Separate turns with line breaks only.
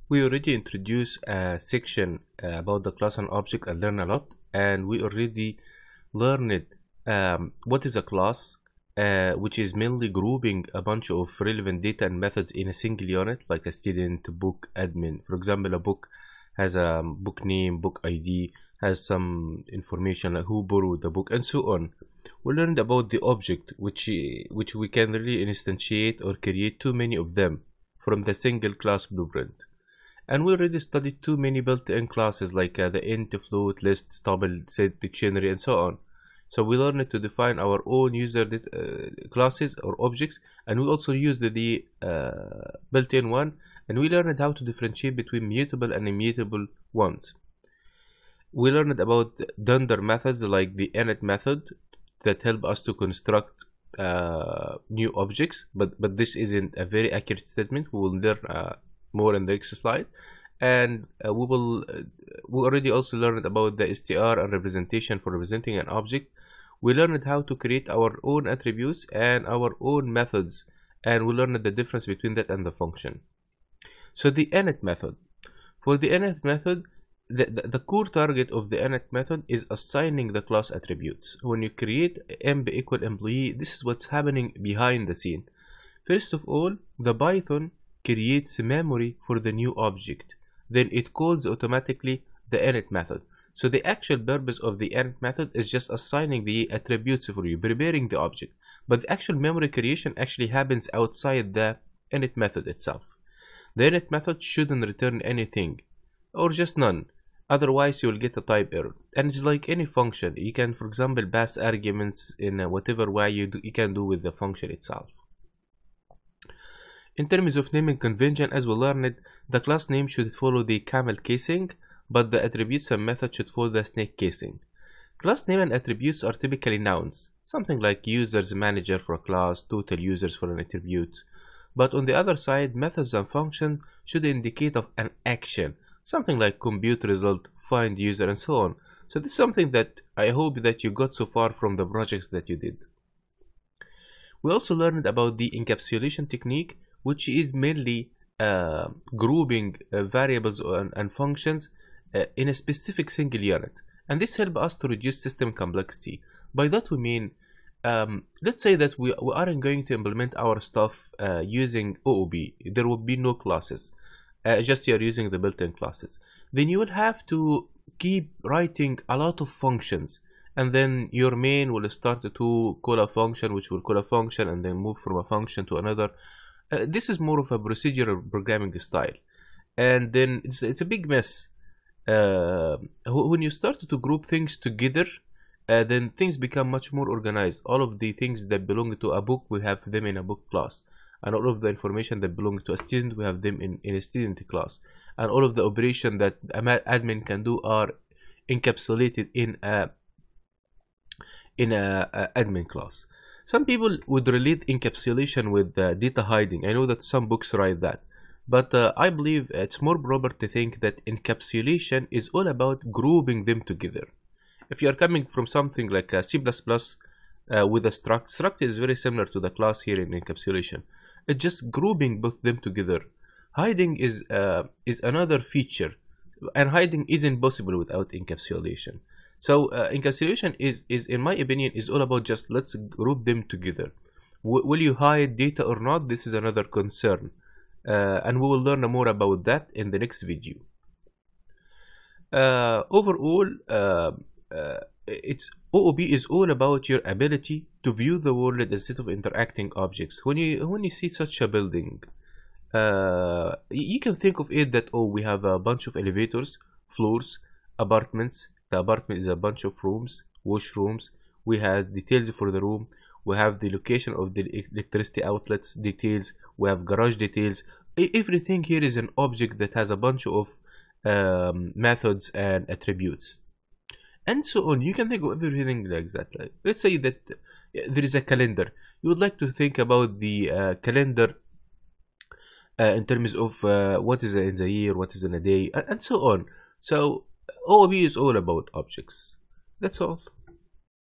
We already introduced a section about the class and object and learn a lot, and we already learned what is a class, which is mainly grouping a bunch of relevant data and methods in a single unit, like a student, book, admin. For example, a book has a book name, book ID, has some information like who borrowed the book, and so on. We learned about the object, which we can really instantiate or create too many of them from the single class blueprint. And we already studied too many built-in classes like the int, float, list, tuple, set, dictionary, and so on. So we learned to define our own user classes or objects, and we also used the built-in one, and we learned how to differentiate between mutable and immutable ones. We learned about dunder methods like the init method that help us to construct new objects, but this isn't a very accurate statement. We will learn more in the next slide, and we already also learned about the str and representation for representing an object. We learned how to create our own attributes and our own methods, and we learned the difference between that and the function. So the init method. For the init method, the core target of the init method is assigning the class attributes. When you create emp equal employee, this is what's happening behind the scene. First of all, the Python creates memory for the new object. Then it calls automatically the init method. So the actual purpose of the init method is just assigning the attributes for you, preparing the object. But the actual memory creation actually happens outside the init method itself. The init method shouldn't return anything, or just none. Otherwise, you will get a type error. And it's like any function. You can, for example, pass arguments in whatever way you can do with the function itself. In terms of naming convention, as we learned, the class name should follow the camel casing, but the attributes and method should follow the snake casing. Class name and attributes are typically nouns, something like users manager for a class, total users for an attribute. But on the other side, methods and functions should indicate of an action, something like compute result, find user, and so on. So this is something that I hope that you got so far from the projects that you did. We also learned about the encapsulation technique, which is mainly grouping variables and functions in a specific single unit. And this helps us to reduce system complexity. By that we mean, let's say that we aren't going to implement our stuff using OOB. There will be no classes. Just you are using the built-in classes. Then you will have to keep writing a lot of functions. And then your main will start to call a function, which will call a function, and then move from a function to another. This is more of a procedural programming style, and then it's a big mess. When you start to group things together, then things become much more organized. All of the things that belong to a book, we have them in a book class, and all of the information that belongs to a student, we have them in a student class, and all of the operation that admin can do are encapsulated in a admin class. Some people would relate encapsulation with data hiding. I know that some books write that, but I believe it's more proper to think that encapsulation is all about grouping them together. If you are coming from something like C++ with a struct is very similar to the class here in encapsulation. It's just grouping both them together. Hiding is another feature, and hiding isn't possible without encapsulation. So encapsulation is in my opinion, is all about just let's group them together. Will you hide data or not? This is another concern, and we will learn more about that in the next video. Overall, OOB is all about your ability to view the world as a set of interacting objects. When you see such a building, you can think of it that, oh, we have a bunch of elevators, floors, apartments. The apartment is a bunch of rooms, washrooms. We have details for the room. We have the location of the electricity outlets details. We have garage details. Everything here is an object that has a bunch of methods and attributes, and so on. You can think of everything like that. Like, let's say that there is a calendar. You would like to think about the calendar in terms of what is in the year, what is in a day, and so on. So OOB is all about objects. That's all.